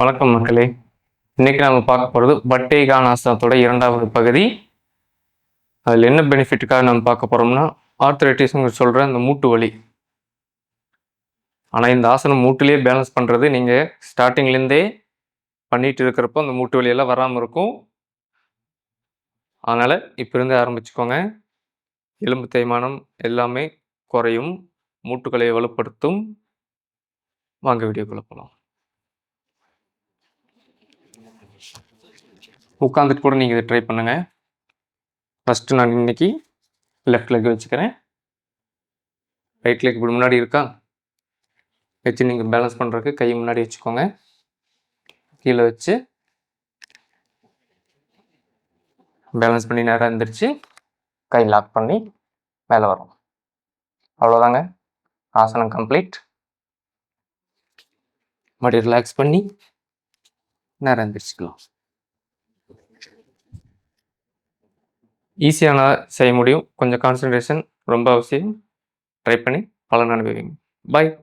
வணக்கம் மக்களே. இன்னைக்கு நம்ம பார்க்க போகிறது பட்டேகானாசனத்தோட 2வது பகுதி. அதில் என்ன பெனிஃபிட்டுக்காக நம்ம பார்க்க போகிறோம்னா, ஆர்த்ரைட்டிஸ்ங்க சொல்கிற அந்த மூட்டு வலி. ஆனால் இந்த ஆசனம் மூட்டுலேயே பேலன்ஸ் பண்ணுறது நீங்கள் ஸ்டார்டிங்லேருந்தே பண்ணிட்டு இருக்கிறப்போ அந்த மூட்டு வலியெல்லாம் வராமல் இருக்கும். அதனால் இப்போ இருந்து ஆரம்பிச்சுக்கோங்க. எலும்பு தேய்மானம் எல்லாமே குறையும், மூட்டுகளை வலுப்படுத்தும். வாங்க வீடியோக்குள்ளே போகலாம். உட்காந்துட்டு கூட நீங்கள் இதை ட்ரை பண்ணுங்கள். ஃபஸ்ட்டு நான் இன்னைக்கு லெஃப்ட் லெக் வச்சுக்கிறேன். ரைட் லெக் இப்படி முன்னாடி இருக்கா வச்சு நீங்கள் பேலன்ஸ் பண்ணுறதுக்கு கை முன்னாடி வச்சுக்கோங்க. கீழே வச்சு பேலன்ஸ் பண்ணி நேராக எழுந்திரிச்சு கை லாக் பண்ணி மேலே வரும். அவ்வளோதாங்க, ஆசனம் கம்ப்ளீட். மறுபடியும் ரிலாக்ஸ் பண்ணி நேராக எழுந்திரிச்சிக்கலாம். ஈஸியான செய்ய முடியும். கொஞ்சம் கான்சன்ட்ரேஷன் ரொம்ப அவசியம். ட்ரை பண்ணி பலன் அனுபவிங்க. பாய்.